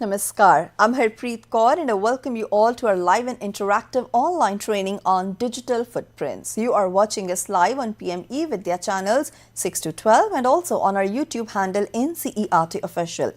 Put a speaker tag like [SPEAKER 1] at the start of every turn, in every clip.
[SPEAKER 1] Namaskar, I'm Harpreet Kaur and I welcome you all to our live and interactive online training on digital footprints. You are watching us live on PM eVidya channels 6 to 12 and also on our YouTube handle NCERT Official.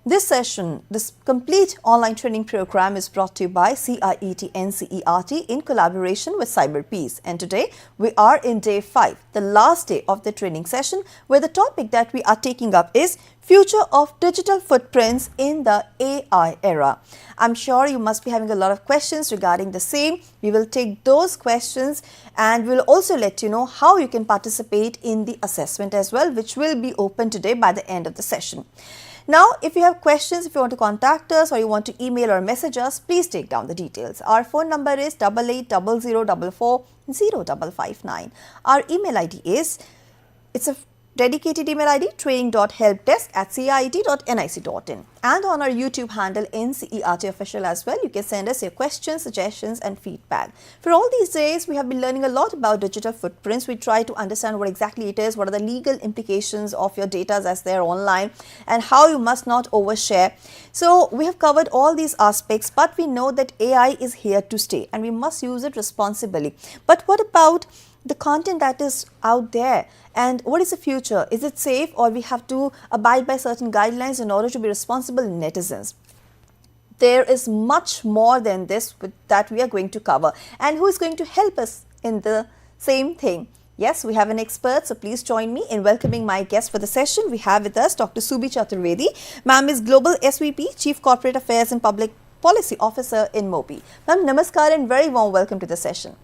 [SPEAKER 1] This session, this complete online training program is brought to you by CIET NCERT in collaboration with CyberPeace. And today we are in day 5, the last day of the training session, where the topic that we are taking up is Future of Digital Footprints in the AI Era. I'm sure you must be having a lot of questions regarding the same. We will take those questions and we'll also let you know how you can participate in the assessment as well, which will be open today by the end of the session. Now, if you have questions, if you want to contact us or you want to email or message us, please take down the details. Our phone number is 8800440559. Our email ID is, it's a dedicated email ID, training.helpdesk@ciet.nic.in, and on our YouTube handle NCERT Official as well. You can send us your questions, suggestions and feedback. For all these days, we have been learning a lot about digital footprints. We try to understand what exactly it is, what are the legal implications of your data as they're online, and how you must not overshare. So we have covered all these aspects, but we know that AI is here to stay and we must use it responsibly. But what about the content that is out there, and what is the future? Is it safe, or we have to abide by certain guidelines in order to be responsible netizens? There is much more than this that we are going to cover, and who is going to help us in the same thing? Yes, we have an expert, so please join me in welcoming my guest for the session. We have with us Dr. Subi Chaturvedi. Ma'am is Global SVP, Chief Corporate Affairs and Public Policy Officer in InMobi. Ma'am, namaskar and very warm welcome to the session.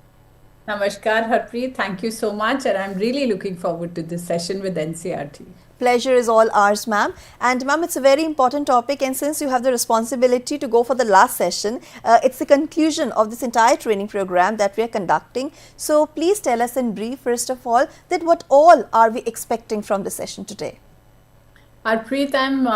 [SPEAKER 2] Namaskar, Harpreet. Thank you so much, and I'm really looking forward to this session with NCERT.
[SPEAKER 1] Pleasure is all ours, ma'am. And ma'am, it's a very important topic, and since you have the responsibility to go for the last session, it's the conclusion of this entire training program that we are conducting. So please tell us in brief, first of all, that what all are we expecting from the session today?
[SPEAKER 2] Harpreet, I'm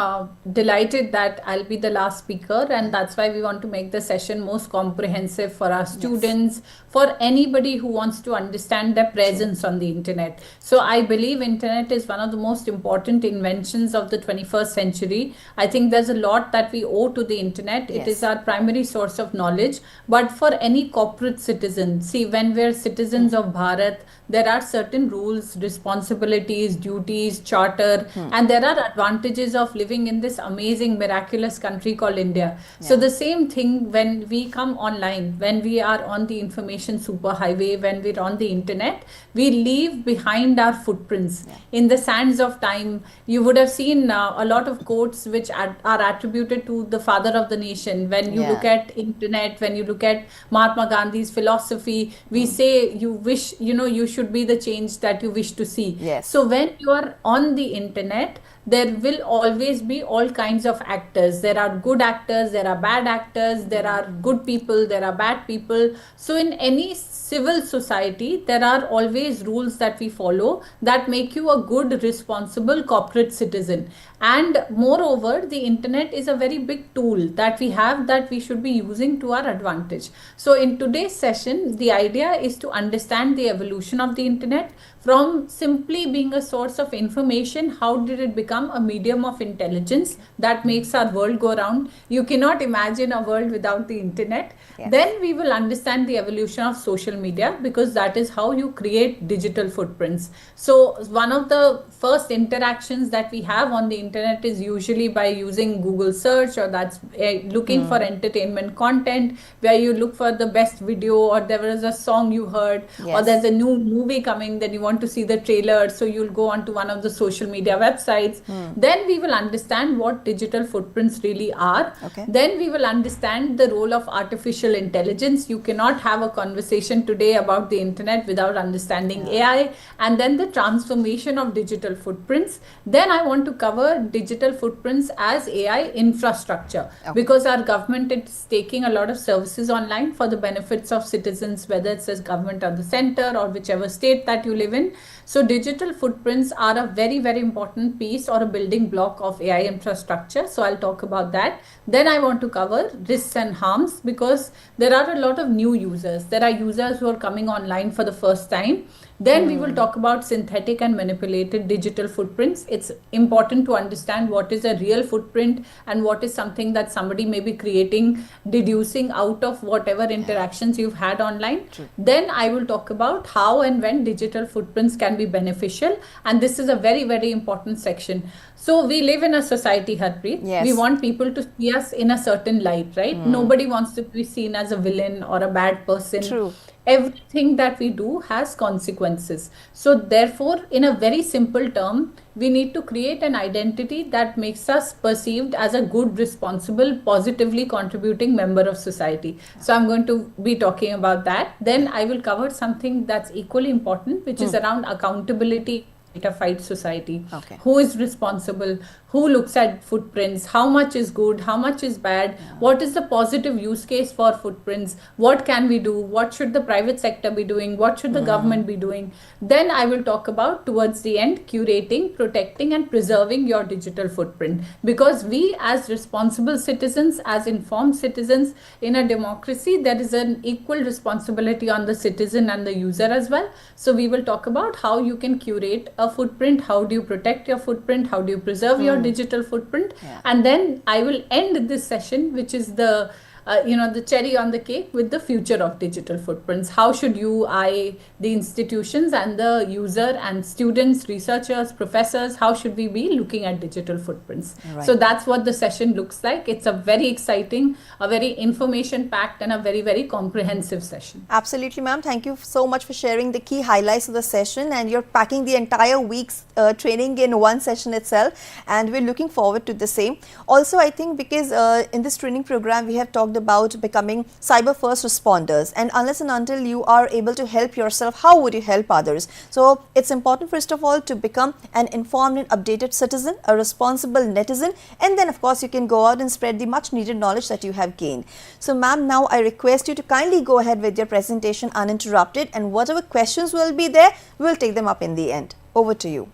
[SPEAKER 2] delighted that I'll be the last speaker, and that's why we want to make the session most comprehensive for our students, for anybody who wants to understand their presence on the internet. So I believe internet is one of the most important inventions of the 21st century. I think there's a lot that we owe to the internet. It is our primary source of knowledge. But for any corporate citizen, see, when we're citizens of Bharat, there are certain rules, responsibilities, duties, charter, and there are advantages of living in this amazing, miraculous country called India. So the same thing when we come online, when we are on the information superhighway, when we're on the internet, we leave behind our footprints in the sands of time. You would have seen a lot of quotes which are attributed to the father of the nation. When you look at internet, when you look at Mahatma Gandhi's philosophy, we say you wish, you should be the change that you wish to see. So when you are on the internet, there will always be all kinds of actors. There are good actors, there are bad actors, there are good people, there are bad people. So in any civil society, there are always rules that we follow that make you a good, responsible corporate citizen. And moreover, the internet is a very big tool that we have that we should be using to our advantage. So in today's session, the idea is to understand the evolution of the internet from simply being a source of information. How did it become a medium of intelligence that makes our world go round? You cannot imagine a world without the internet. Then we will understand the evolution of social media, because that is how you create digital footprints. So one of the first interactions that we have on the internet is usually by using Google search, or that's looking for entertainment content, where you look for the best video, or there was a song you heard, or there's a new movie coming, then you want to see the trailer, so you'll go on to one of the social media websites. Then we will understand what digital footprints really are. Then we will understand the role of artificial intelligence. You cannot have a conversation today about the internet without understanding AI. And then the transformation of digital footprints. Then I want to cover digital footprints as AI infrastructure, because our government is taking a lot of services online for the benefits of citizens, whether it's as government or the center or whichever state that you live in. So digital footprints are a very, very important piece or a building block of AI infrastructure. So I'll talk about that. Then I want to cover risks and harms, because there are a lot of new users. There are users who are coming online for the first time. Then we will talk about synthetic and manipulated digital footprints. It's important to understand what is a real footprint and what is something that somebody may be creating, deducing out of whatever interactions you've had online. Then I will talk about how and when digital footprints can be beneficial. And this is a very, very important section. So we live in a society, Harpreet.
[SPEAKER 1] Yes.
[SPEAKER 2] We want people to see us in a certain light, right? Nobody wants to be seen as a villain or a bad person.
[SPEAKER 1] True.
[SPEAKER 2] Everything that we do has consequences. So therefore, in a very simple term, we need to create an identity that makes us perceived as a good, responsible, positively contributing member of society. So I'm going to be talking about that. Then I will cover something that's equally important, which is around accountability. Data-fied society.
[SPEAKER 1] Okay.
[SPEAKER 2] Who is responsible? Who looks at footprints? How much is good? How much is bad? What is the positive use case for footprints? What can we do? What should the private sector be doing? What should the government be doing? Then I will talk about, towards the end, curating, protecting and preserving your digital footprint. Because we as responsible citizens, as informed citizens in a democracy, there is an equal responsibility on the citizen and the user as well. So we will talk about how you can curate a footprint, how do you protect your footprint, how do you preserve your digital footprint, and then I will end this session, which is the the cherry on the cake, with the future of digital footprints. How should you, the institutions and the user and students, researchers, professors, how should we be looking at digital footprints?
[SPEAKER 1] Right.
[SPEAKER 2] So that's what the session looks like. It's a very exciting, a very information packed and a very, very comprehensive session.
[SPEAKER 1] Absolutely, ma'am. Thank you so much for sharing the key highlights of the session, and you're packing the entire week's training in one session itself, and we're looking forward to the same. Also, I think because in this training program, we have talked about becoming cyber first responders, and unless and until you are able to help yourself, how would you help others? So it's important, first of all, to become an informed and updated citizen, a responsible netizen, and then of course you can go out and spread the much needed knowledge that you have gained. So ma'am, now I request you to kindly go ahead with your presentation uninterrupted, and whatever questions will be there, we'll take them up in the end. Over to you.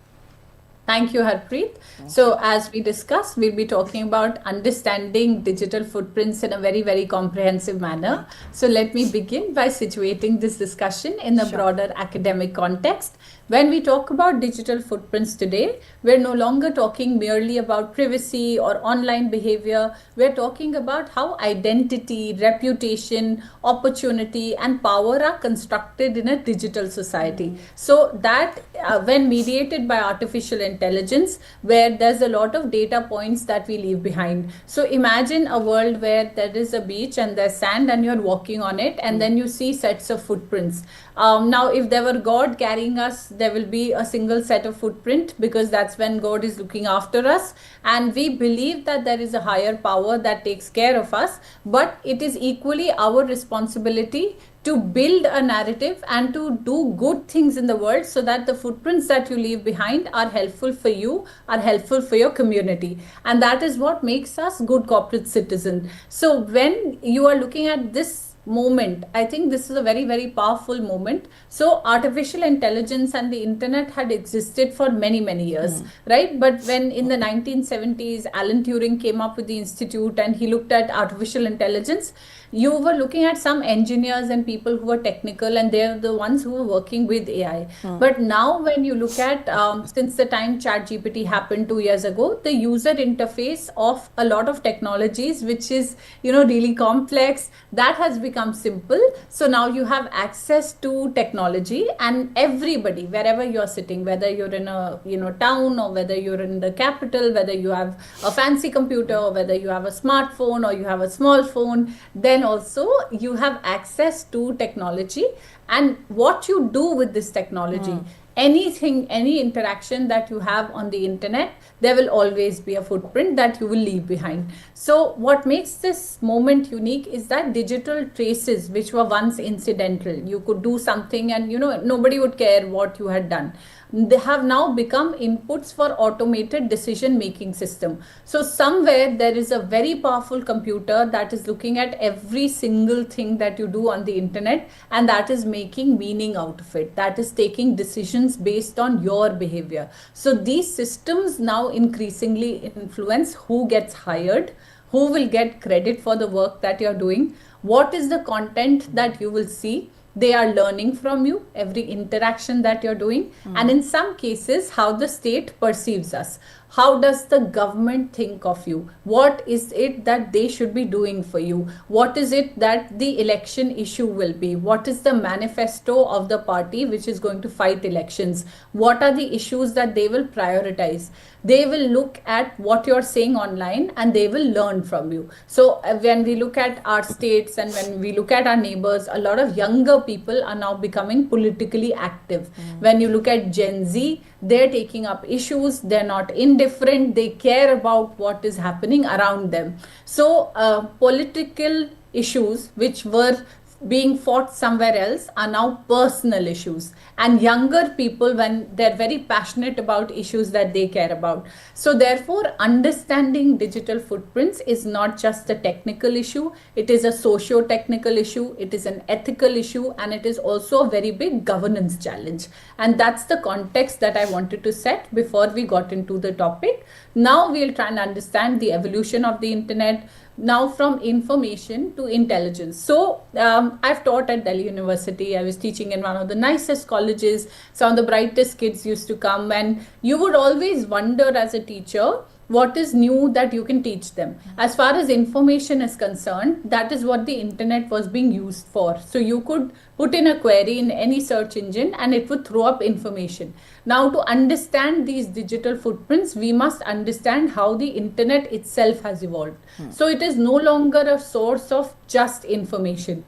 [SPEAKER 2] Thank you, Harpreet. So as we discussed, we'll be talking about understanding digital footprints in a very, very comprehensive manner. So let me begin by situating this discussion in a broader academic context. When we talk about digital footprints today, we're no longer talking merely about privacy or online behavior. We're talking about how identity, reputation, opportunity, and power are constructed in a digital society. So that when mediated by artificial intelligence, where there's a lot of data points that we leave behind. So imagine a world where there is a beach and there's sand and you're walking on it, and then you see sets of footprints. Now, if there were God carrying us, there will be a single set of footprint, because that's when God is looking after us. And we believe that there is a higher power that takes care of us, but it is equally our responsibility to build a narrative and to do good things in the world, so that the footprints that you leave behind are helpful for you, are helpful for your community. And that is what makes us good corporate citizens. So when you are looking at this moment, I think this is a very, very powerful moment. So artificial intelligence and the internet had existed for many, many years, right? But when in the 1970s, Alan Turing came up with the institute and he looked at artificial intelligence, you were looking at some engineers and people who were technical, and they're the ones who were working with AI. But now when you look at, since the time ChatGPT happened 2 years ago, the user interface of a lot of technologies, which is, really complex, that has become simple. So now you have access to technology, and everybody, wherever you're sitting, whether you're in a, town, or whether you're in the capital, whether you have a fancy computer, or whether you have a smartphone, or you have a small phone, then also you have access to technology. And what you do with this technology, anything, any interaction that you have on the internet, there will always be a footprint that you will leave behind. So what makes this moment unique is that digital traces, which were once incidental, you could do something and nobody would care what you had done, they have now become inputs for automated decision making system. So somewhere there is a very powerful computer that is looking at every single thing that you do on the internet, and that is making meaning out of it, that is taking decisions based on your behavior. So these systems now increasingly influence who gets hired, who will get credit for the work that you're doing, what is the content that you will see, they are learning from you, every interaction that you're doing, and in some cases, how the state perceives us. How does the government think of you? What is it that they should be doing for you? What is it that the election issue will be? What is the manifesto of the party which is going to fight elections? What are the issues that they will prioritize? They will look at what you're saying online and they will learn from you. So when we look at our states and when we look at our neighbors, a lot of younger people are now becoming politically active. When you look at Gen Z, they're taking up issues, they're not indifferent, they care about what is happening around them. So political issues which were being fought somewhere else are now personal issues, and younger people, when they're very passionate about issues that they care about. So therefore, understanding digital footprints is not just a technical issue, it is a socio-technical issue, it is an ethical issue, and it is also a very big governance challenge. And that's the context that I wanted to set before we got into the topic. Now we'll try and understand the evolution of the internet, now from information to intelligence. So I've taught at Delhi University. I was teaching in one of the nicest colleges. Some of the brightest kids used to come, and you would always wonder as a teacher, what is new that you can teach them? As far as information is concerned, that is what the internet was being used for. So you could put in a query in any search engine and it would throw up information. Now, to understand these digital footprints, we must understand how the internet itself has evolved. So it is no longer a source of just information.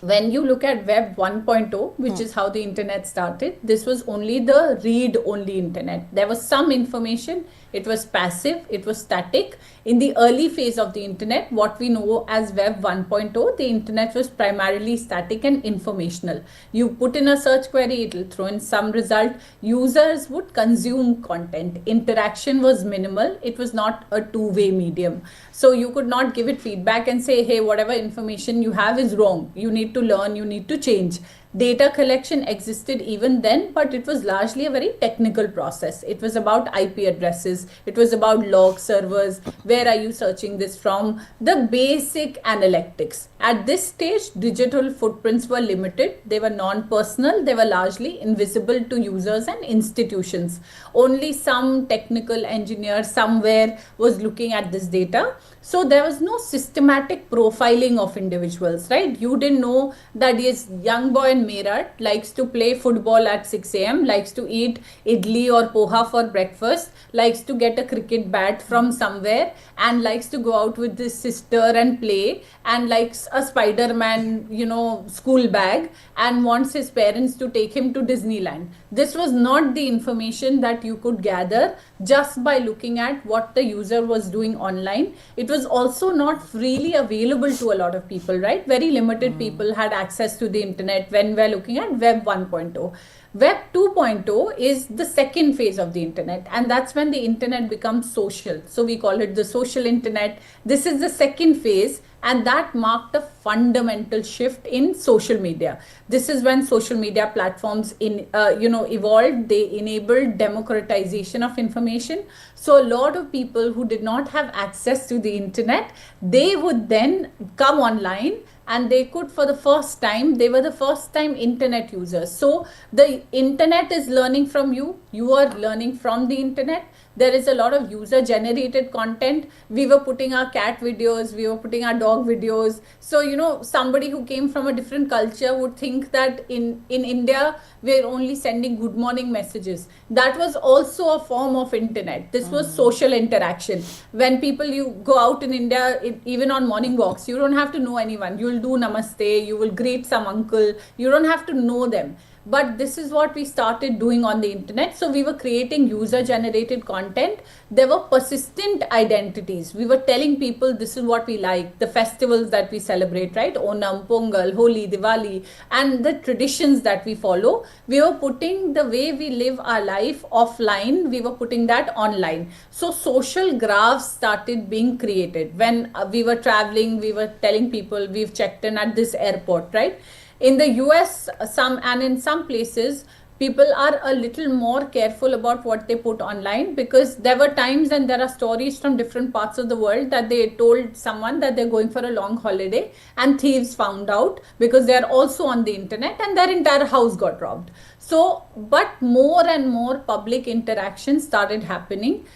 [SPEAKER 2] When you look at Web 1.0, which is how the internet started, this was only the read-only internet. There was some information, it was passive, it was static. In the early phase of the internet, what we know as Web 1.0, the internet was primarily static and informational. You put in a search query, it will throw in some result. Users would consume content. Interaction was minimal. It was not a two-way medium. So you could not give it feedback and say, hey, whatever information you have is wrong. You need to learn, you need to change. Data collection existed even then, but it was largely a very technical process. It was about IP addresses. It was about log servers. Where are you searching this from? The basic analytics. At this stage, digital footprints were limited. They were non-personal. They were largely invisible to users and institutions. Only some technical engineer somewhere was looking at this data. So there was no systematic profiling of individuals, right? You didn't know that this young boy in Meerut likes to play football at 6 a.m., likes to eat idli or poha for breakfast, likes to get a cricket bat from somewhere, and likes to go out with his sister and play, and likes a Spider-Man, school bag, and wants his parents to take him to Disneyland. This was not the information that you could gather just by looking at what the user was doing online. It was also not freely available to a lot of people, right? Very limited people had access to the internet when we're looking at Web 1.0. Web 2.0 is the second phase of the internet, and that's when the internet becomes social. So we call it the social internet. This is the second phase, and that marked a fundamental shift in social media. This is when social media platforms evolved. They enabled democratization of information. So a lot of people who did not have access to the internet, they would then come online, and they could, for the first time, they were the first time internet users. So the internet is learning from you. You are learning from the internet. There is a lot of user generated content. We were putting our cat videos, we were putting our dog videos. So, somebody who came from a different culture would think that in India, we're only sending good morning messages. That was also a form of internet. This was social interaction. When you go out in India, even on morning walks, you don't have to know anyone. You'll do namaste, you will greet some uncle. You don't have to know them. But this is what we started doing on the internet. So we were creating user generated content. There were persistent identities. We were telling people this is what we like, the festivals that we celebrate, right? Onam, Pongal, Holi, Diwali, and the traditions that we follow. We were putting the way we live our life offline, we were putting that online. So social graphs started being created. When we were traveling, we were telling people we've checked in at this airport, right? In the US, in some places, people are a little more careful about what they put online, because there were times and there are stories from different parts of the world that they told someone that they're going for a long holiday and thieves found out because they're also on the internet and their entire house got robbed. So, but more and more public interaction started happening.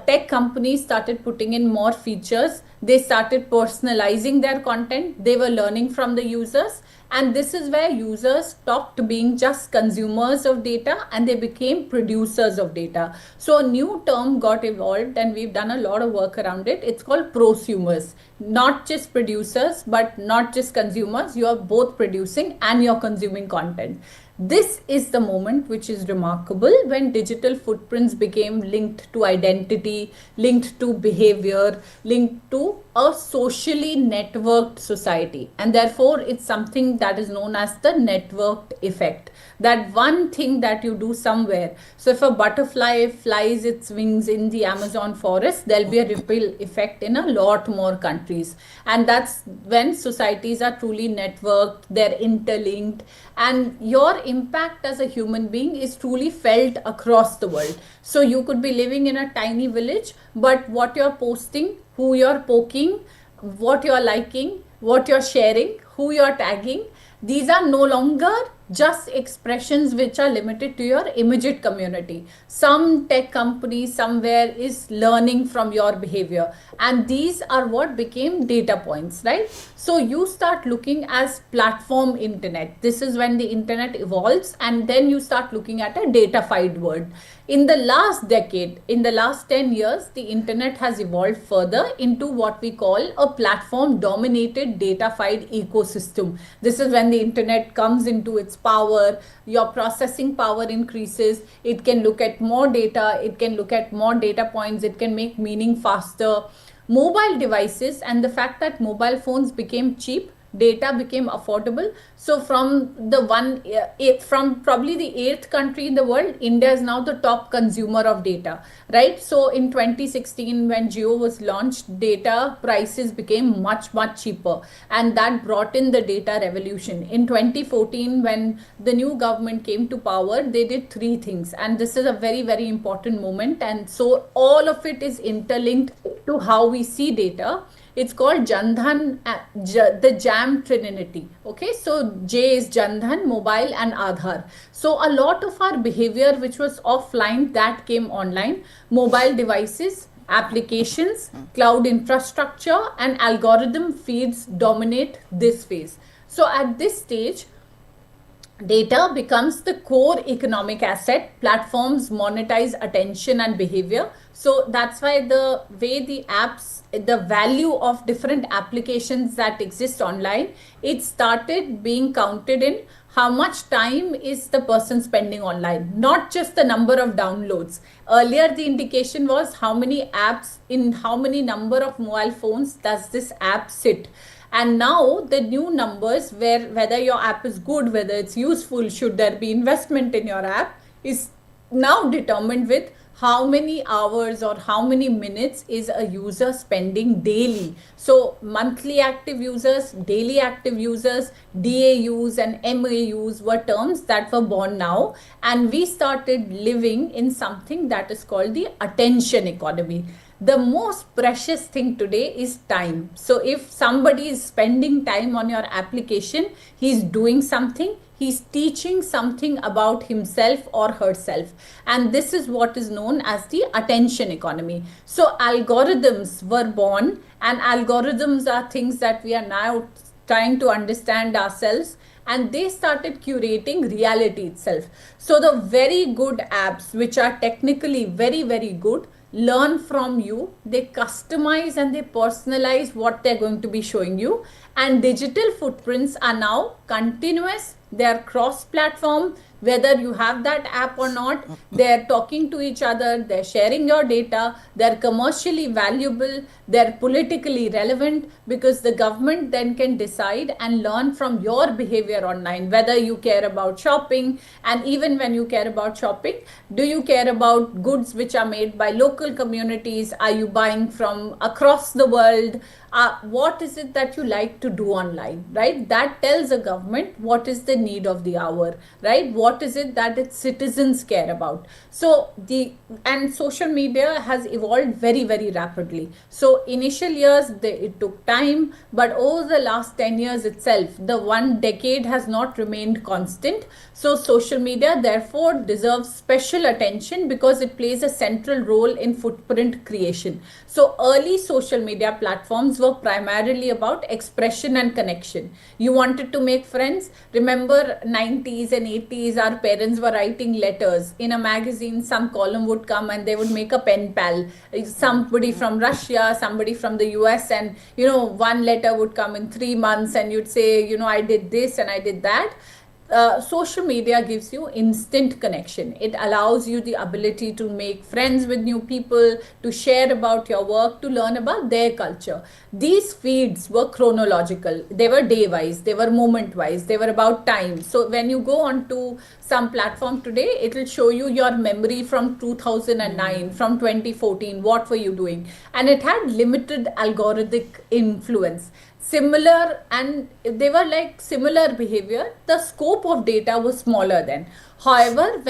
[SPEAKER 2] Tech companies started putting in more features. They started personalizing their content. They were learning from the users. And this is where users stopped being just consumers of data and they became producers of data. So a new term got evolved and we've done a lot of work around it. It's called prosumers. Not just producers, but not just consumers. You are both producing and you're consuming content. This is the moment which is remarkable, when digital footprints became linked to identity, linked to behavior, linked to a socially networked society. And therefore, it's something that is known as the networked effect. That one thing that you do somewhere. So if a butterfly flies its wings in the Amazon forest, there'll be a ripple effect in a lot more countries. And that's when societies are truly networked, they're interlinked, and your impact as a human being is truly felt across the world. So you could be living in a tiny village, but what you're posting, who you're poking, what you're liking, what you're sharing, who you're tagging, these are no longer just expressions which are limited to your immediate community. Some tech company somewhere is learning from your behavior, and these are what became data points, right? So you start looking as platform internet. This is when the internet evolves, and then you start looking at a datafied world. In the last decade, in the last 10 years, the internet has evolved further into what we call a platform dominated datafied ecosystem. This is when the internet comes into its power, your processing power increases, it can look at more data, it can look at more data points, it can make meaning faster. Mobile devices and the fact that mobile phones became cheap, data became affordable. So from from probably the 8th country in the world, India is now the top consumer of data, right? So in 2016, when Jio was launched, data prices became much cheaper, and that brought in the data revolution. In 2014, when the new government came to power, they did 3 things, and this is a very important moment, and so all of it is interlinked to how we see data. It's called Jandhan, the Jam Trinity. Okay, so J is Jandhan, mobile, and Aadhaar. So a lot of our behavior which was offline, that came online. Mobile devices, applications, cloud infrastructure, and algorithm feeds dominate this phase. So at this stage, data becomes the core economic asset. Platforms monetize attention and behavior. So that's why the way the apps, the value of different applications that exist online, it started being counted in how much time is the person spending online, not just the number of downloads. Earlier, the indication was how many apps in how many number of mobile phones does this app sit. And now the new numbers, where whether your app is good, whether it's useful, should there be investment in your app, is now determined with how many hours or how many minutes is a user spending daily. So monthly active users, daily active users, DAUs and MAUs were terms that were born now, and we started living in something that is called the attention economy. The most precious thing today is time. So if somebody is spending time on your application, he's doing something, he's teaching something about himself or herself. And this is what is known as the attention economy. So algorithms were born, and algorithms are things that we are now trying to understand ourselves, and they started curating reality itself. So the very good apps, which are technically very good, learn from you, they customize and they personalize what they're going to be showing you. And digital footprints are now continuous, they are cross-platform, whether you have that app or not, they're talking to each other, they're sharing your data, they're commercially valuable, they're politically relevant, because the government then can decide and learn from your behavior online, whether you care about shopping. And even when you care about shopping, do you care about goods which are made by local communities? Are you buying from across the world? What is it that you like to do online, right? That tells a government what is the need of the hour, right? what is it that its citizens care about. So and social media has evolved very, very rapidly. So initial years, it took time, but over the last 10 years itself, the 1 decade has not remained constant. So social media therefore deserves special attention because it plays a central role in footprint creation. So early social media platforms were primarily about expression and connection. You wanted to make friends. Remember 90s and 80s, our parents were writing letters in a magazine. Some column would come and they would make a pen pal, somebody from Russia, somebody from the US, and one letter would come in 3 months and you'd say, I did this and I did that. Social media gives you instant connection. It allows you the ability to make friends with new people, to share about your work, to learn about their culture. These feeds were chronological. They were day-wise, they were moment-wise, they were about time. So when you go on to some platform today, it will show you your memory from 2009, from 2014, what were you doing? And it had limited algorithmic influence. Similar, and they were like similar behavior. The scope of data was smaller then. However,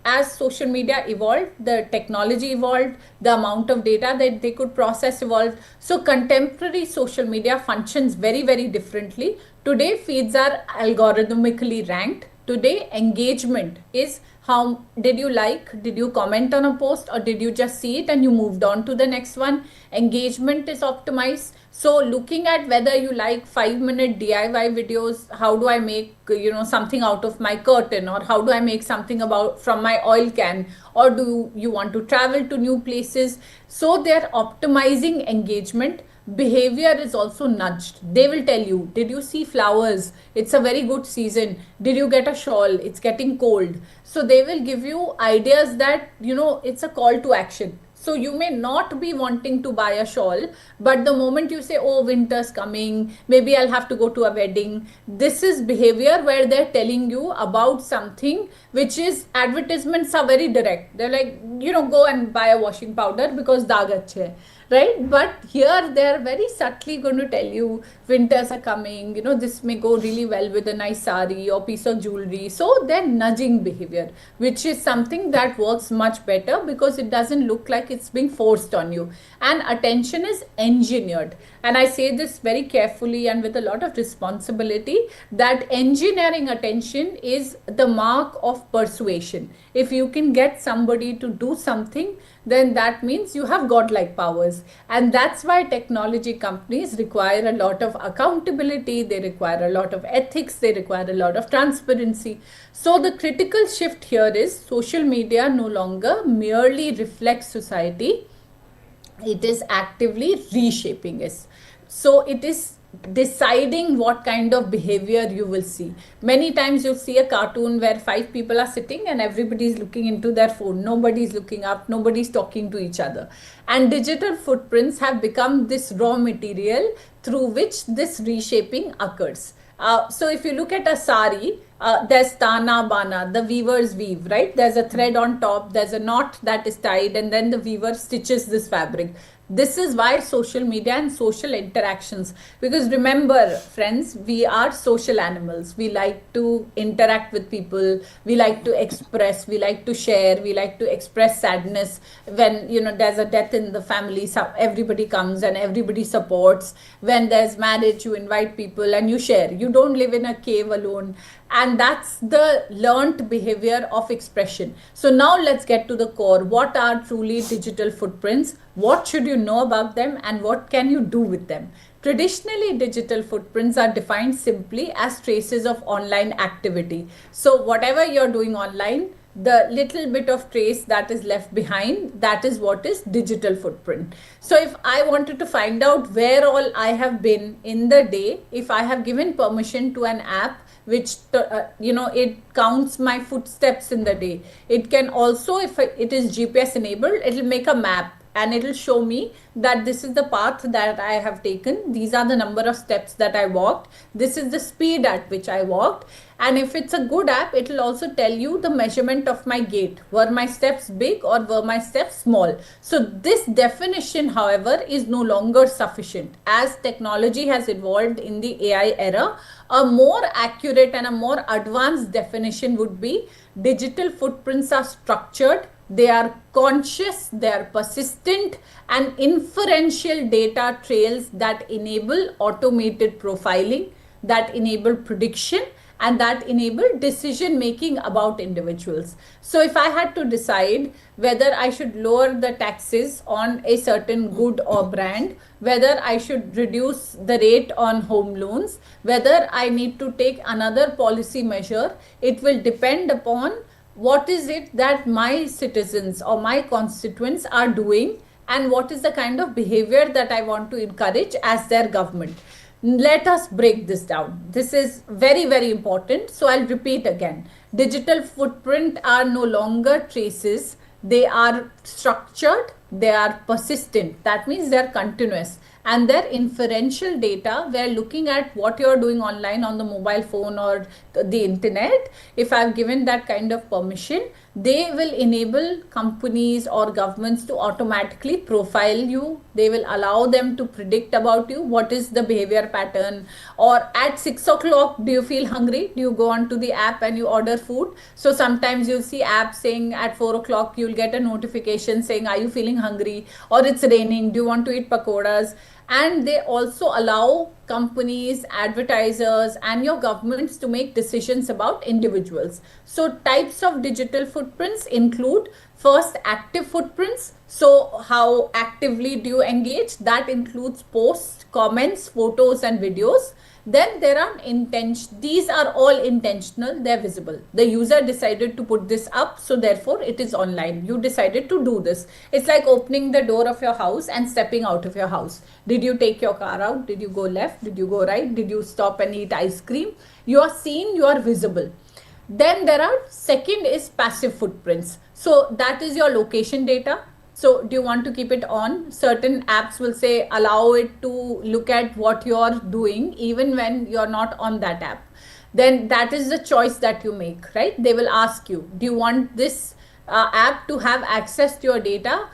[SPEAKER 2] as social media evolved, the technology evolved, the amount of data that they could process evolved. So contemporary social media functions very, very differently. Today, feeds are algorithmically ranked. Today, engagement is how did you comment on a post, or did you just see it and you moved on to the next one? Engagement is optimized. So looking at whether you like 5-minute DIY videos, how do I make something out of my curtain, or how do I make something from my oil can, or do you want to travel to new places? So they're optimizing engagement. Behavior is also nudged. They will tell you, did you see flowers? It's a very good season. Did you get a shawl? It's getting cold. So they will give you ideas that, it's a call to action. So you may not be wanting to buy a shawl, but the moment you say, oh, winter's coming, maybe I'll have to go to a wedding. This is behavior where they're telling you about something, which is, advertisements are very direct. They're like, go and buy a washing powder because daag achhe hai. Right? But here they're very subtly going to tell you winters are coming, this may go really well with a nice sari or piece of jewelry. So they're nudging behavior, which is something that works much better because it doesn't look like it's being forced on you. And attention is engineered. And I say this very carefully and with a lot of responsibility, that engineering attention is the mark of persuasion. If you can get somebody to do something, then that means you have godlike powers. And that's why technology companies require a lot of accountability, they require a lot of ethics, they require a lot of transparency. So the critical shift here is social media no longer merely reflects society, it is actively reshaping it. So it is deciding what kind of behavior you will see. Many times you'll see a cartoon where 5 people are sitting and everybody is looking into their phone. Nobody is looking up, nobody is talking to each other. And digital footprints have become this raw material through which this reshaping occurs. So if you look at a sari, there's tana bana, the weavers weave, right? There's a thread on top, there's a knot that is tied, and then the weaver stitches this fabric. This is why social media and social interactions, because remember friends, we are social animals. We like to interact with people, we like to express, we like to share, we like to express sadness. When there's a death in the family, so everybody comes and everybody supports. When there's marriage, you invite people and you share. You don't live in a cave alone. And that's the learned behavior of expression. So now let's get to the core. What are truly digital footprints? What should you know about them, and what can you do with them? Traditionally, digital footprints are defined simply as traces of online activity. So whatever you're doing online, the little bit of trace that is left behind, that is what is digital footprint. So if I wanted to find out where all I have been in the day, if I have given permission to an app which it counts my footsteps in the day, it can also, if it is GPS enabled, it will make a map and it'll show me that this is the path that I have taken. These are the number of steps that I walked. This is the speed at which I walked. And if it's a good app, it will also tell you the measurement of my gait. Were my steps big or were my steps small? So this definition, however, is no longer sufficient. As technology has evolved in the AI era, a more accurate and a more advanced definition would be digital footprints are structured, they are conscious, they are persistent, and inferential data trails that enable automated profiling, that enable prediction, and that enable decision making about individuals. So if I had to decide whether I should lower the taxes on a certain good or brand, whether I should reduce the rate on home loans, whether I need to take another policy measure, it will depend upon what is it that my citizens or my constituents are doing and what is the kind of behavior that I want to encourage as their government. Let us break this down. This is very, very important. So I'll repeat again. Digital footprint are no longer traces. They are structured. They are persistent. That means they're continuous. And their inferential data, we're looking at what you're doing online on the mobile phone or the internet. If I've given that kind of permission, they will enable companies or governments to automatically profile you. They will allow them to predict about you. What is the behavior pattern? Or at 6 o'clock, do you feel hungry? Do you go onto the app and you order food? So sometimes you'll see apps saying at 4 o'clock, you'll get a notification saying, are you feeling hungry? Or it's raining. Do you want to eat pakoras? And they also allow companies, advertisers, and your governments to make decisions about individuals. So types of digital footprints include first active footprints. So how actively do you engage? That includes posts, comments, photos, and videos. Then there are these are all intentional, they're visible. The user decided to put this up, so therefore it is online. You decided to do this. It's like opening the door of your house and stepping out of your house. Did you take your car out? Did you go left? Did you go right? Did you stop and eat ice cream? You are seen, you are visible. Then there are second is passive footprints. So that is your location data. So do you want to keep it on? Certain apps will say allow it to look at what you're doing even when you're not on that app. Then that is the choice that you make, right? They will ask you, do you want this app to have access to your data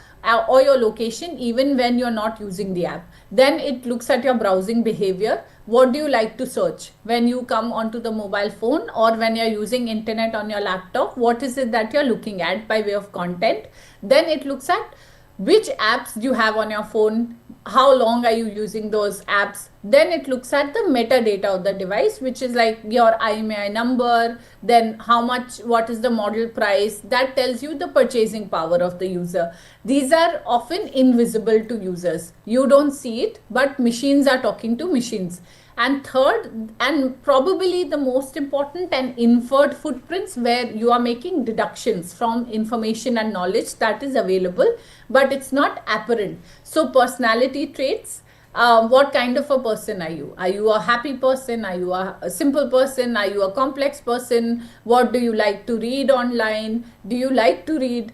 [SPEAKER 2] or your location even when you're not using the app? Then it looks at your browsing behavior. What do you like to search when you come onto the mobile phone or when you're using internet on your laptop? What is it that you're looking at by way of content? Then it looks at which apps do you have on your phone, how long are you using those apps. Then it looks at the metadata of the device, which is like your IMEI number, then how much, what is the model price. That tells you the purchasing power of the user. These are often invisible to users. You don't see it, but machines are talking to machines. And third, and probably the most important, and inferred footprints, where you are making deductions from information and knowledge that is available, but it's not apparent. So personality traits, what kind of a person are you? Are you a happy person? Are you a simple person? Are you a complex person? What do you like to read online? Do you like to read?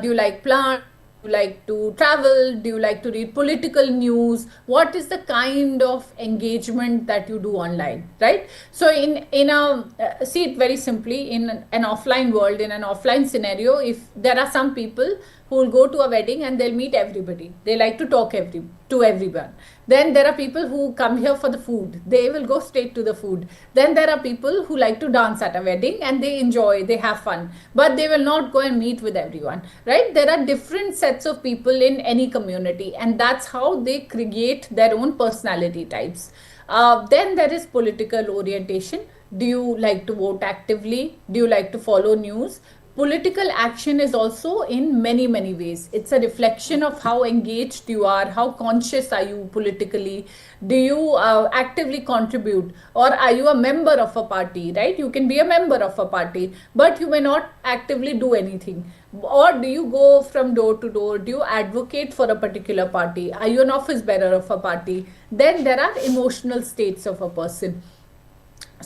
[SPEAKER 2] Do you like plants? Do you like to travel? Do you like to read political news? What is the kind of engagement that you do online, right? So see it very simply, in an offline world, in an offline scenario, if there are some people who will go to a wedding and they'll meet everybody. They like to talk to everyone. Then there are people who come here for the food. They will go straight to the food. Then there are people who like to dance at a wedding and they enjoy, they have fun, but they will not go and meet with everyone, right? There are different sets of people in any community, and that's how they create their own personality types. Then there is political orientation. Do you like to vote actively? Do you like to follow news? Political action is also in many, many ways. It's a reflection of how engaged you are, how conscious are you politically. Do you actively contribute, or are you a member of a party, right? You can be a member of a party, but you may not actively do anything. Or do you go from door to door? Do you advocate for a particular party? Are you an office bearer of a party? Then there are emotional states of a person.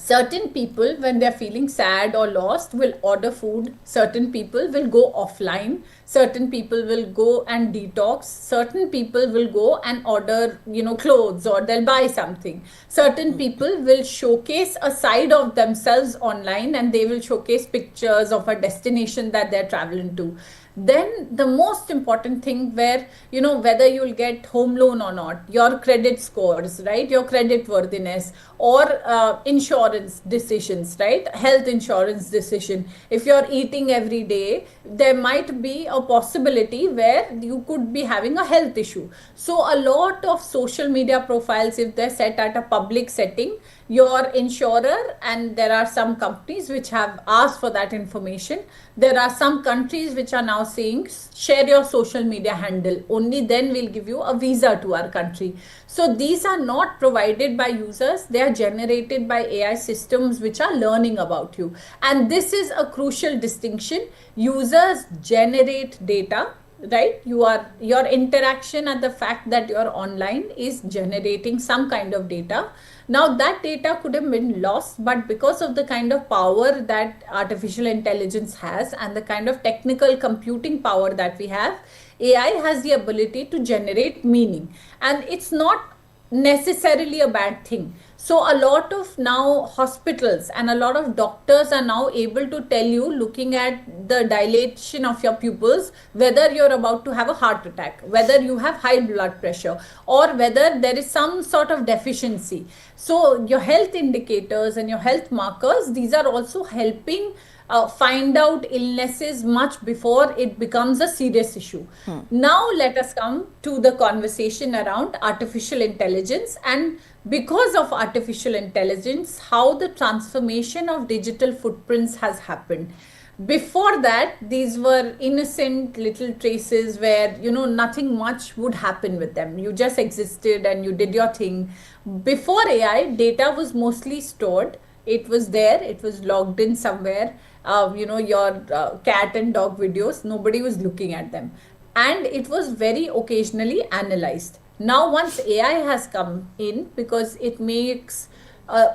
[SPEAKER 2] Certain people, when they're feeling sad or lost, will order food. Certain people will go offline. Certain people will go and detox. Certain people will go and order, clothes, or they'll buy something. Certain people will showcase a side of themselves online, and they will showcase pictures of a destination that they're traveling to. Then the most important thing, where whether you'll get home loan or not, your credit scores, right, your credit worthiness, or insurance decisions, right, health insurance decision. If you're eating every day, there might be a possibility where you could be having a health issue. So a lot of social media profiles, if they're set at a public setting, your insurer, and there are some companies which have asked for that information. There are some countries which are now saying, share your social media handle, only then we'll give you a visa to our country. So these are not provided by users, they are generated by AI systems which are learning about you. And this is a crucial distinction. Users generate data, right? Your interaction and the fact that you're online is generating some kind of data. Now that data could have been lost, but because of the kind of power that artificial intelligence has and the kind of technical computing power that we have, AI has the ability to generate meaning, and it's not necessarily a bad thing. So a lot of now hospitals and a lot of doctors are now able to tell you, looking at the dilation of your pupils, whether you're about to have a heart attack, whether you have high blood pressure, or whether there is some sort of deficiency. So your health indicators and your health markers, these are also helping find out illnesses much before it becomes a serious issue. Now let us come to the conversation around artificial intelligence, and because of artificial intelligence, how the transformation of digital footprints has happened. Before that, these were innocent little traces where, nothing much would happen with them. You just existed and you did your thing. Before AI, data was mostly stored. It was there, it was logged in somewhere. Your cat and dog videos, nobody was looking at them. And it was very occasionally analyzed. Now, once AI has come in, because it makes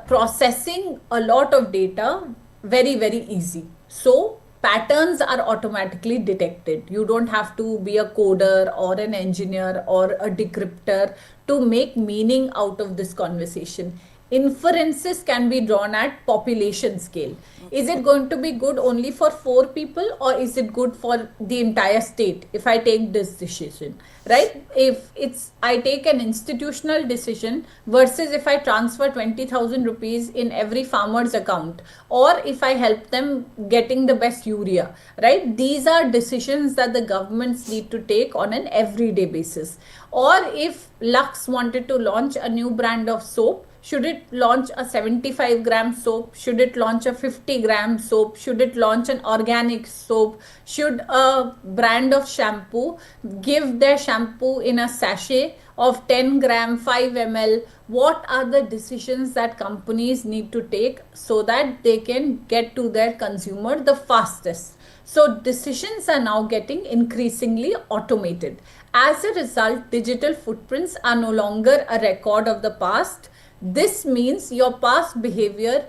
[SPEAKER 2] processing a lot of data very, very easy. So patterns are automatically detected. You don't have to be a coder or an engineer or a decryptor to make meaning out of this conversation. Inferences can be drawn at population scale. Is it going to be good only for 4 people, or is it good for the entire state if I take this decision, right? If I take an institutional decision versus if I transfer 20,000 rupees in every farmer's account, or if I help them getting the best urea, right? These are decisions that the governments need to take on an everyday basis. Or if Lux wanted to launch a new brand of soap, should it launch a 75-gram soap? Should it launch a 50-gram soap? Should it launch an organic soap? Should a brand of shampoo give their shampoo in a sachet of 10 gram, 5 ml? What are the decisions that companies need to take so that they can get to their consumer the fastest? So decisions are now getting increasingly automated. As a result, digital footprints are no longer a record of the past. This means your past behavior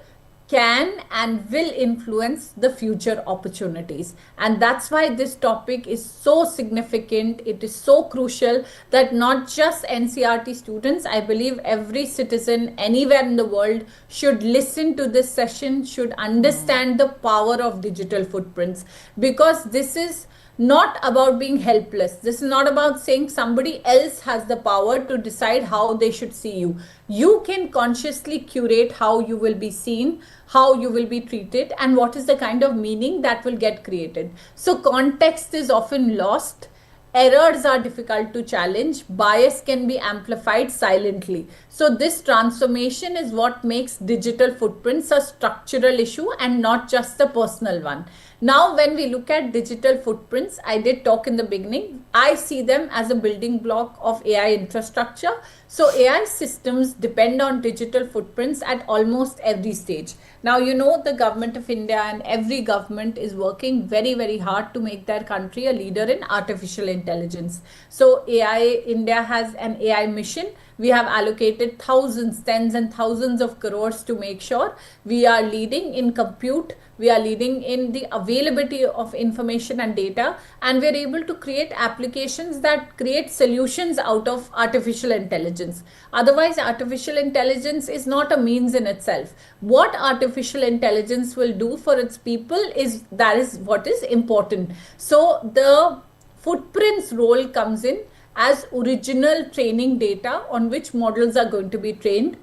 [SPEAKER 2] can and will influence the future opportunities. And that's why this topic is so significant. It is so crucial that not just NCERT students, I believe every citizen anywhere in the world should listen to this session, should understand the power of digital footprints, because this is not about being helpless. This is not about saying somebody else has the power to decide how they should see you. You can consciously curate how you will be seen, how you will be treated, and what is the kind of meaning that will get created. So context is often lost. Errors are difficult to challenge. Bias can be amplified silently. So this transformation is what makes digital footprints a structural issue and not just a personal one. Now, when we look at digital footprints, I did talk in the beginning, I see them as a building block of AI infrastructure. So AI systems depend on digital footprints at almost every stage. Now, the government of India and every government is working very, very hard to make their country a leader in artificial intelligence. So India has an AI mission We have allocated thousands, tens and thousands of crores to make sure we are leading in compute, we are leading in the availability of information and data, and we're able to create applications that create solutions out of artificial intelligence. Otherwise, artificial intelligence is not a means in itself. What artificial intelligence will do for its people is what is important. So the footprints role comes in as original training data on which models are going to be trained.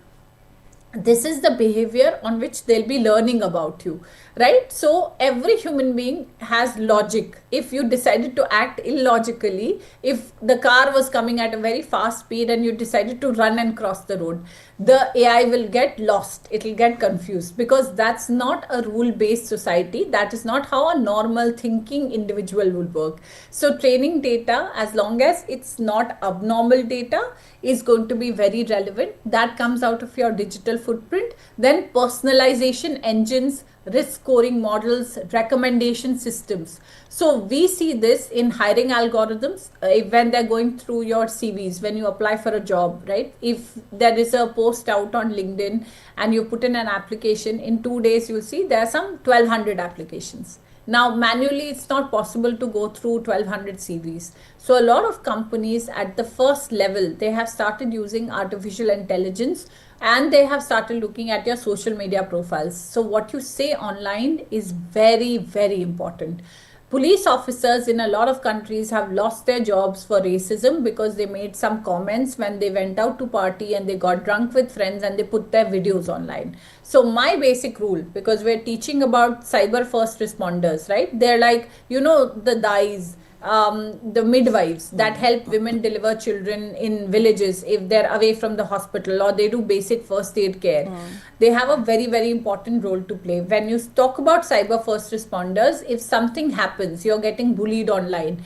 [SPEAKER 2] This is the behavior on which they'll be learning about you, right? So every human being has logic. If you decided to act illogically, if the car was coming at a very fast speed and you decided to run and cross the road, the AI will get lost. It will get confused, because that's not a rule-based society. That is not how a normal thinking individual will work. So training data, as long as it's not abnormal data, is going to be very relevant. That comes out of your digital footprint. Then personalization engines, risk scoring models, recommendation systems. So we see this in hiring algorithms when they're going through your CVs, when you apply for a job, right? If there is a post out on LinkedIn and you put in an application, in 2 days you'll see there are some 1200 applications. Now, manually, it's not possible to go through 1200 CVs. So a lot of companies at the first level, they have started using artificial intelligence, and they have started looking at your social media profiles. So what you say online is very, very important. Police officers in a lot of countries have lost their jobs for racism because they made some comments when they went out to party and they got drunk with friends and they put their videos online. So my basic rule, because we're teaching about cyber first responders, right? They're like, the DIs, the midwives that help women deliver children in villages if they're away from the hospital, or they do basic first aid care. They have a very, very important role to play. When you talk about cyber first responders, if something happens, you're getting bullied online,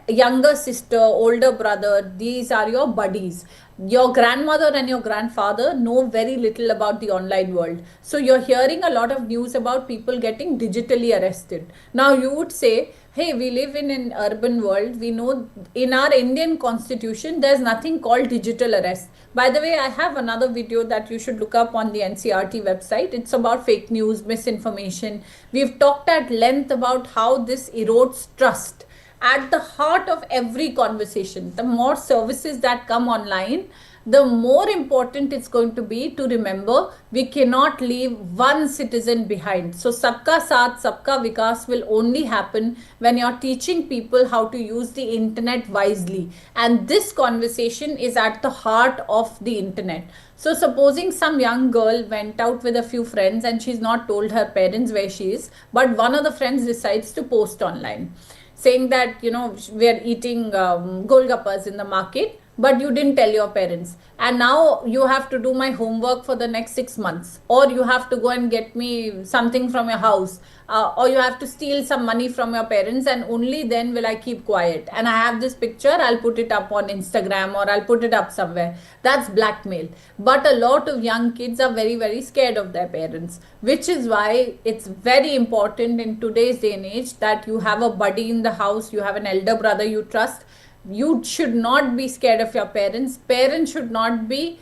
[SPEAKER 2] younger sister, older brother, these are your buddies. Your grandmother and your grandfather know very little about the online world. So you're hearing a lot of news about people getting digitally arrested. Now you would say, hey, we live in an urban world. We know in our Indian constitution, there's nothing called digital arrest. By the way, I have another video that you should look up on the NCERT website. It's about fake news, misinformation. We've talked at length about how this erodes trust. At the heart of every conversation, the more services that come online, the more important it's going to be to remember we cannot leave one citizen behind. So Sabka Saath, Sabka Vikas will only happen when you're teaching people how to use the internet wisely. And this conversation is at the heart of the internet. So supposing some young girl went out with a few friends and she's not told her parents where she is, but one of the friends decides to post online saying that, we are eating golgappas in the market, but you didn't tell your parents. And now you have to do my homework for the next 6 months. Or you have to go and get me something from your house. Or you have to steal some money from your parents, and only then will I keep quiet. And I have this picture, I'll put it up on Instagram or I'll put it up somewhere. That's blackmail. But a lot of young kids are very, very scared of their parents, which is why it's very important in today's day and age that you have a buddy in the house, you have an elder brother you trust. You should not be scared of your parents. Parents should not be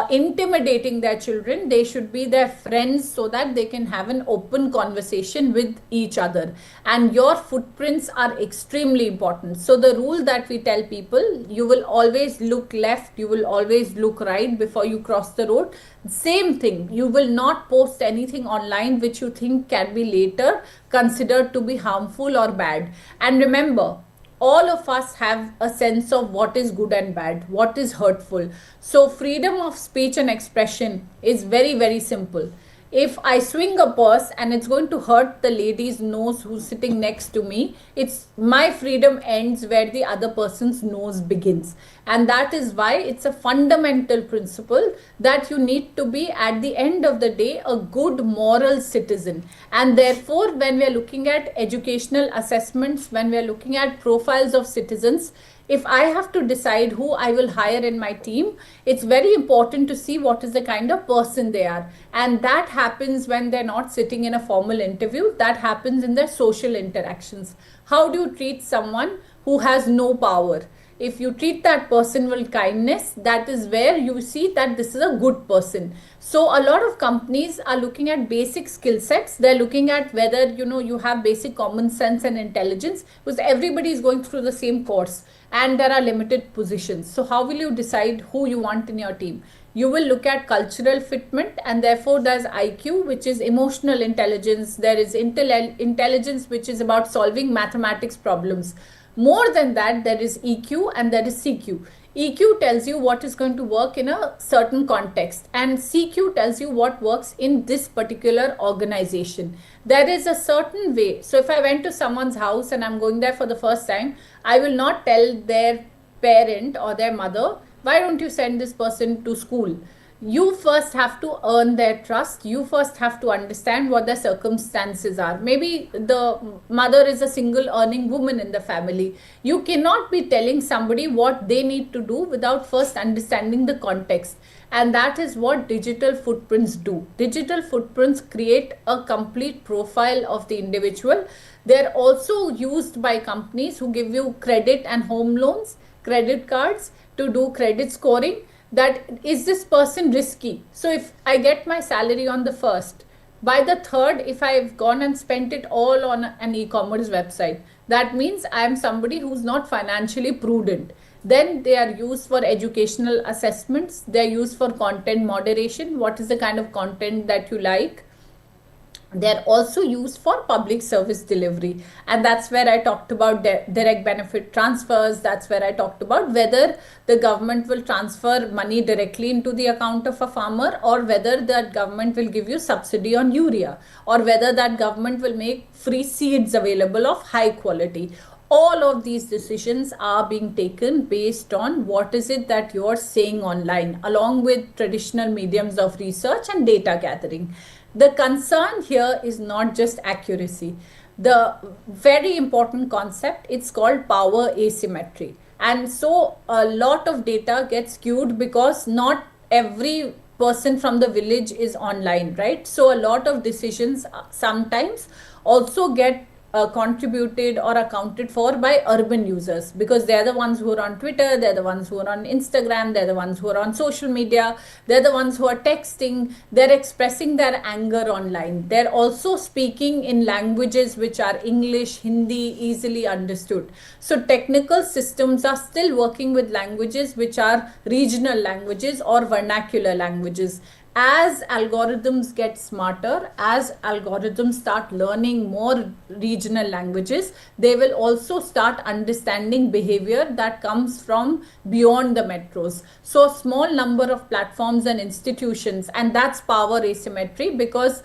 [SPEAKER 2] intimidating their children. They should be their friends so that they can have an open conversation with each other. And your footprints are extremely important. So the rule that we tell people, you will always look left, you will always look right before you cross the road. Same thing, you will not post anything online which you think can be later considered to be harmful or bad. And remember, all of us have a sense of what is good and bad, what is hurtful. So freedom of speech and expression is very, very simple. If I swing a purse and it's going to hurt the lady's nose who's sitting next to me, it's my freedom ends where the other person's nose begins. And that is why it's a fundamental principle that you need to be, at the end of the day, a good moral citizen. And therefore, when we are looking at educational assessments, when we are looking at profiles of citizens, if I have to decide who I will hire in my team, it's very important to see what is the kind of person they are. And that happens when they're not sitting in a formal interview. That happens in their social interactions. How do you treat someone who has no power? if you treat that person with kindness, that is where you see that this is a good person. So a lot of companies are looking at basic skill sets. They're looking at whether, you have basic common sense and intelligence, because everybody is going through the same course and there are limited positions. So how will you decide who you want in your team? You will look at cultural fitment, and therefore there's IQ, which is emotional intelligence. There is intelligence, which is about solving mathematics problems. More than that, there is EQ and there is CQ. EQ tells you what is going to work in a certain context, and CQ tells you what works in this particular organization. There is a certain way. So if I went to someone's house and I'm going there for the first time, I will not tell their parent or their mother, why don't you send this person to school? You first have to earn their trust. You first have to understand what their circumstances are. Maybe the mother is a single earning woman in the family. You cannot be telling somebody what they need to do without first understanding the context. And that is what digital footprints do. Digital footprints create a complete profile of the individual. They're also used by companies who give you credit and home loans, credit cards, to do credit scoring. That is this person risky? So if I get my salary on the 1st, by the 3rd, if I've gone and spent it all on an e-commerce website, that means I am somebody who's not financially prudent. Then they are used for educational assessments. They're used for content moderation. What is the kind of content that you like? They're also used for public service delivery. And that's where I talked about direct benefit transfers. That's where I talked about whether the government will transfer money directly into the account of a farmer, or whether that government will give you subsidy on urea, or whether that government will make free seeds available of high quality. All of these decisions are being taken based on what is it that you're saying online, along with traditional mediums of research and data gathering. The concern here is not just accuracy. The very important concept, it's called power asymmetry. And so a lot of data gets skewed because not every person from the village is online, right? So a lot of decisions sometimes also get contributed or accounted for by urban users, because they're the ones who are on Twitter, they're the ones who are on Instagram, they're the ones who are on social media, they're the ones who are texting, they're expressing their anger online. They're also speaking in languages which are English, Hindi, easily understood. So technical systems are still working with languages which are regional languages or vernacular languages. As algorithms get smarter, as algorithms start learning more regional languages, they will also start understanding behavior that comes from beyond the metros. So a small number of platforms and institutions, and that's power asymmetry, because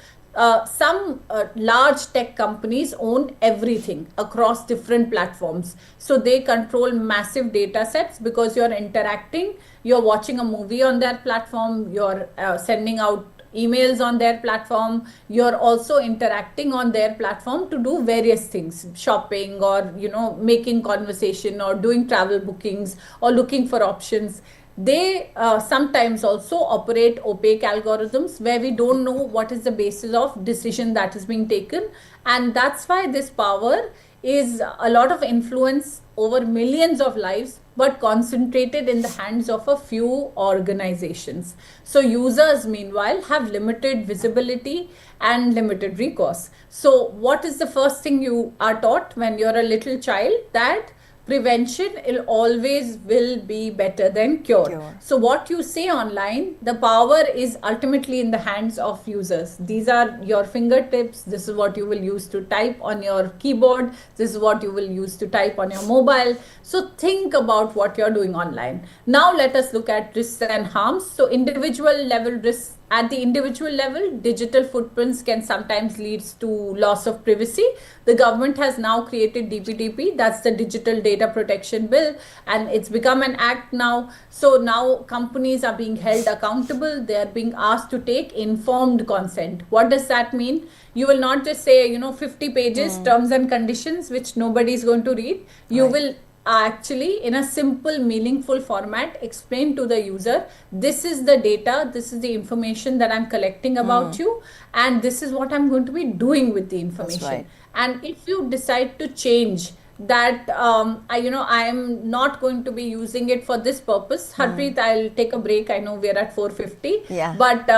[SPEAKER 2] some large tech companies own everything across different platforms. So they control massive data sets because you're interacting, you're watching a movie on their platform, you're sending out emails on their platform, you're also interacting on their platform to do various things, shopping, or making conversation, or doing travel bookings, or looking for options. They sometimes also operate opaque algorithms where we don't know what is the basis of decision that is being taken. And that's why this power is a lot of influence over millions of lives, but concentrated in the hands of a few organizations. So users, meanwhile, have limited visibility and limited recourse. So what is the first thing you are taught when you're a little child? That prevention will be better than cure. So what you say online, the power is ultimately in the hands of users. These are your fingertips. This is what you will use to type on your keyboard. This is what you will use to type on your mobile. So think about what you're doing online. Now let us look at risks and harms. So individual level risks. At the individual level, digital footprints can sometimes lead to loss of privacy. The government has now created DPDP, that's the Digital Data Protection Bill, and it's become an act now. So now companies are being held accountable. They are being asked to take informed consent. What does that mean? You will not just say, 50 pages, terms and conditions, which nobody is going to read. You will actually, in a simple, meaningful format, explain to the user, this is the data, this is the information that I'm collecting about you, and this is what I'm going to be doing with the information. And if you decide to change that I am not going to be using it for this purpose. Harpreet, I'll take a break. I know we're at 4:50,
[SPEAKER 1] Yeah.
[SPEAKER 2] but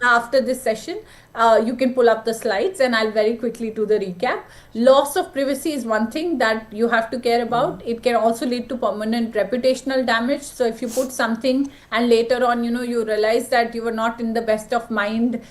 [SPEAKER 2] after this session, you can pull up the slides and I'll very quickly do the recap. Loss of privacy is one thing that you have to care about. It can also lead to permanent reputational damage. So if you put something and later on, you realize that you were not in the best of mind,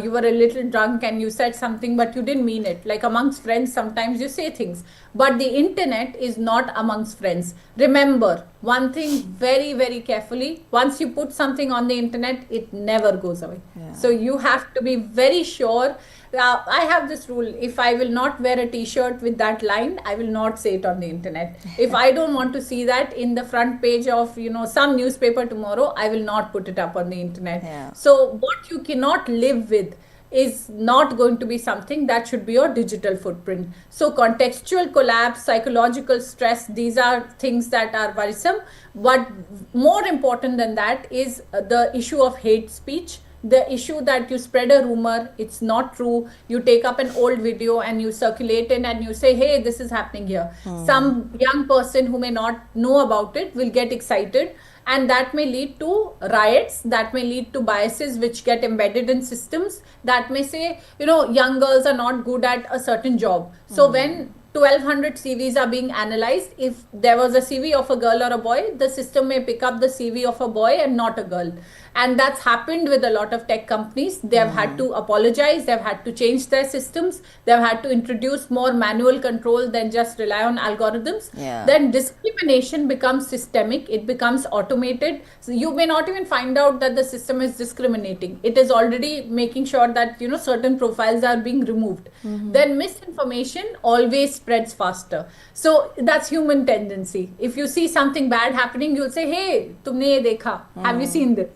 [SPEAKER 2] you were a little drunk and you said something, but you didn't mean it. Like amongst friends, sometimes you say things, but the internet is not amongst friends. Remember one thing very, very carefully. Once you put something on the internet, it never goes away.
[SPEAKER 1] Yeah.
[SPEAKER 2] So you have to be very sure. I have this rule: if I will not wear a t-shirt with that line, I will not say it on the internet. If I don't want to see that in the front page of some newspaper tomorrow, I will not put it up on the internet.
[SPEAKER 1] Yeah.
[SPEAKER 2] So what you cannot live with is not going to be something that should be your digital footprint. So contextual collapse, psychological stress, these are things that are worrisome. But more important than that is the issue of hate speech. The issue that you spread a rumor, it's not true. You take up an old video and you circulate it and you say, hey, this is happening here. Some young person who may not know about it will get excited, and that may lead to riots, that may lead to biases which get embedded in systems, that may say, young girls are not good at a certain job. So when 1200 CVs are being analyzed, if there was a CV of a girl or a boy, the system may pick up the CV of a boy and not a girl. And that's happened with a lot of tech companies. They have had to apologize. They've had to change their systems. They've had to introduce more manual control than just rely on algorithms.
[SPEAKER 1] Yeah.
[SPEAKER 2] Then discrimination becomes systemic. It becomes automated. So you may not even find out that the system is discriminating. It is already making sure that, certain profiles are being removed. Then misinformation always spreads faster. So that's human tendency. If you see something bad happening, you'll say, hey, tumne ye dekha? Have you seen this?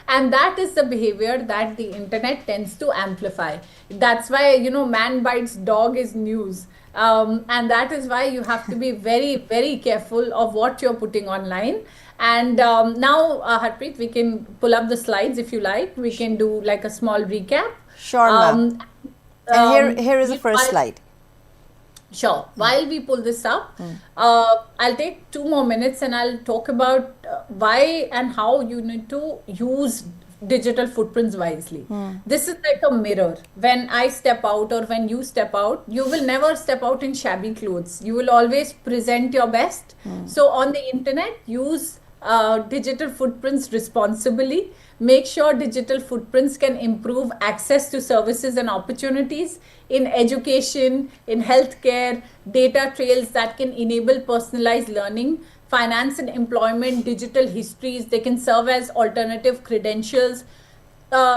[SPEAKER 2] And that is the behavior that the internet tends to amplify. That's why, man bites dog is news. And that is why you have to be very, very careful of what you're putting online. And now, Harpreet, we can pull up the slides if you like. We can do like a small recap.
[SPEAKER 1] Sure, ma'am. And here is the first slide.
[SPEAKER 2] Sure. While we pull this up, I'll take 2 more minutes and I'll talk about why and how you need to use digital footprints wisely. This is like a mirror. When I step out or when you step out, you will never step out in shabby clothes. You will always present your best. So on the internet, use digital footprints responsibly. Make sure digital footprints can improve access to services and opportunities in education, in healthcare, data trails that can enable personalized learning, finance and employment, digital histories. They can serve as alternative credentials.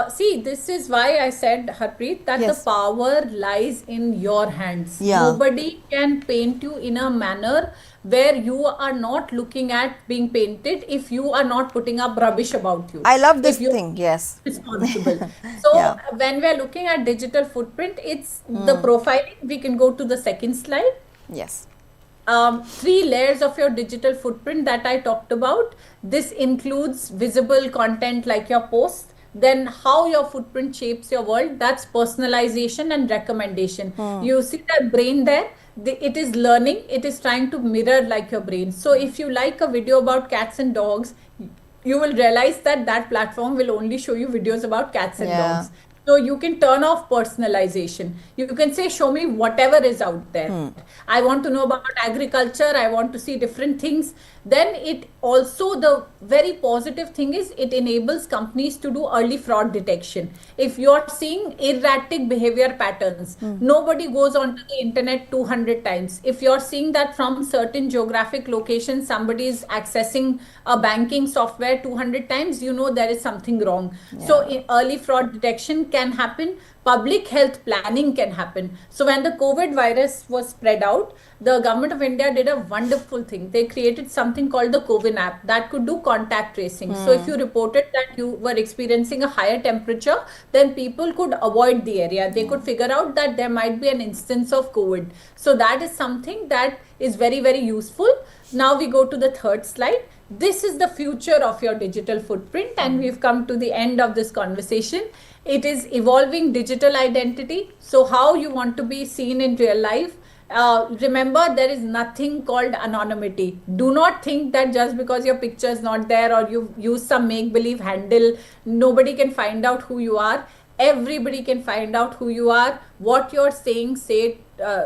[SPEAKER 2] See, this is why I said, Harpreet, that
[SPEAKER 1] Yes.
[SPEAKER 2] the power lies in your hands.
[SPEAKER 1] Yeah.
[SPEAKER 2] Nobody can paint you in a manner where you are not looking at being painted if you are not putting up rubbish about you.
[SPEAKER 1] I love this
[SPEAKER 2] If you-
[SPEAKER 1] thing, yes.
[SPEAKER 2] responsible. So
[SPEAKER 1] Yeah.
[SPEAKER 2] when we are looking at digital footprint, it's the profiling. We can go to the second slide.
[SPEAKER 1] Yes.
[SPEAKER 2] 3 layers of your digital footprint that I talked about. This includes visible content like your posts. Then how your footprint shapes your world, that's personalization and recommendation. You see that brain there? It is learning. It is trying to mirror like your brain. So if you like a video about cats and dogs, you will realize that that platform will only show you videos about cats and
[SPEAKER 1] Yeah.
[SPEAKER 2] dogs. So you can turn off personalization. You can say, show me whatever is out there. I want to know about agriculture. I want to see different things. Then it also, the very positive thing is it enables companies to do early fraud detection. If you're seeing erratic behavior patterns, nobody goes onto the internet 200 times. If you're seeing that from certain geographic locations, somebody is accessing a banking software 200 times, you know there is something wrong. So early fraud detection can happen. Public health planning can happen. So when the COVID virus was spread out, the government of India did a wonderful thing. They created something called the COVID app that could do contact tracing. So if you reported that you were experiencing a higher temperature, then people could avoid the area. They could figure out that there might be an instance of COVID. So that is something that is very, very useful. Now we go to the third slide. This is the future of your digital footprint, and we've come to the end of this conversation. It is evolving digital identity. So how you want to be seen in real life remember, there is nothing called anonymity. Do not think that just because your picture is not there or you use some make-believe handle, nobody can find out who you are. Everybody can find out who you are. What you're saying, say it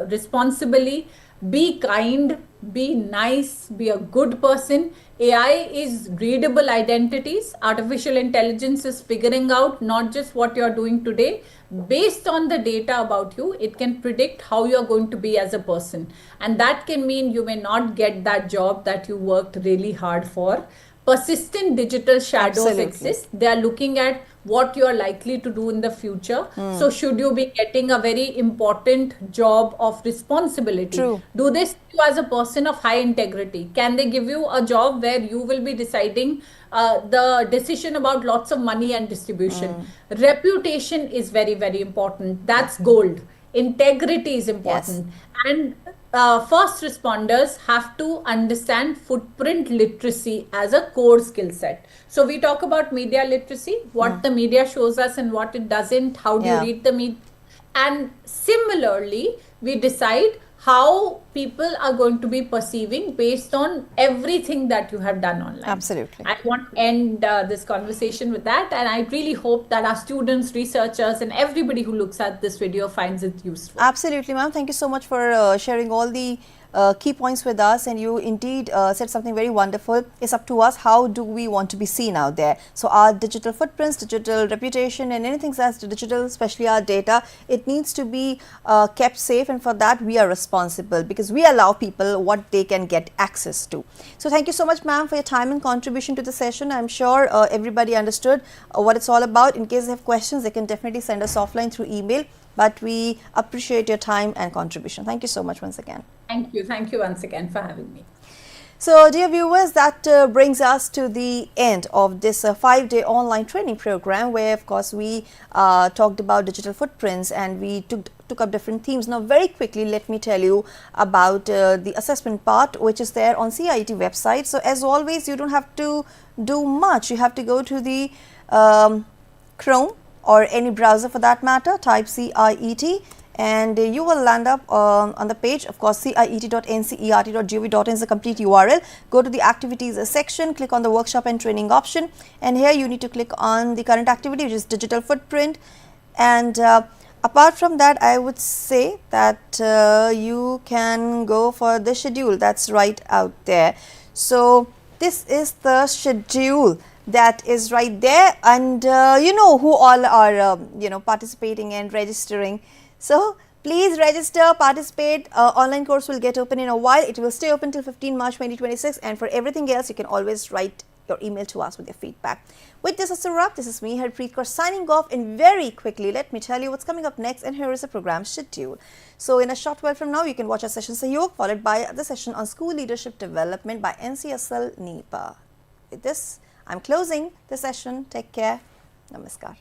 [SPEAKER 2] responsibly. Be kind, be nice, be a good person. AI is readable identities. Artificial intelligence is figuring out not just what you're doing today. Based on the data about you, it can predict how you're going to be as a person. And that can mean you may not get that job that you worked really hard for. Persistent digital shadows
[SPEAKER 1] Absolutely.
[SPEAKER 2] exist. They are looking at what you are likely to do in the future. So should you be getting a very important job of responsibility?
[SPEAKER 1] True.
[SPEAKER 2] Do they see you as a person of high integrity? Can they give you a job where you will be deciding the decision about lots of money and distribution? Reputation is very, very important. That's gold. Integrity is important. And first responders have to understand footprint literacy as a core skill set. So we talk about media literacy, what the media shows us and what it doesn't, how do you read the media. And similarly, we decide how people are going to be perceiving based on everything that you have done online.
[SPEAKER 1] Absolutely.
[SPEAKER 2] I want to end this conversation with that, and I really hope that our students, researchers, and everybody who looks at this video finds it useful.
[SPEAKER 1] Absolutely, ma'am. Thank you so much for sharing all the key points with us, and you indeed said something very wonderful. It's up to us, how do we want to be seen out there. So our digital footprints, digital reputation, and anything that's digital, especially our data, it needs to be kept safe, and for that we are responsible because we allow people what they can get access to. So thank you so much, ma'am, for your time and contribution to the session. I'm sure everybody understood what it's all about. In case they have questions, they can definitely send us offline through email. But we appreciate your time and contribution. Thank you so much once again.
[SPEAKER 2] Thank you. Thank you once again for having me.
[SPEAKER 1] So, dear viewers, that brings us to the end of this 5-day online training program, where, of course, we talked about digital footprints and we took up different themes. Now, very quickly, let me tell you about the assessment part, which is there on CIET website. So, as always, you don't have to do much. You have to go to the Chrome or any browser for that matter, type CIET, and you will land up on the page. Of course, ciet.ncert.gov.in is the complete URL. Go to the activities section, click on the workshop and training option, and here you need to click on the current activity, which is digital footprint. And apart from that, I would say that you can go for the schedule that's right out there. So this is the schedule that is right there, and you know who all are participating and registering. So please register, participate. Online course will get open in a while. It will stay open till 15 March 2026, and for everything else you can always write your email to us with your feedback. With this as a wrap, this is me, Harpreet Kaur, signing off, and very quickly let me tell you what's coming up next, and here is the program schedule. So in a short while from now, you can watch our session Sahyog, followed by the session on school leadership development by NCSL NEPA. With this, I'm closing the session. Take care. Namaskar.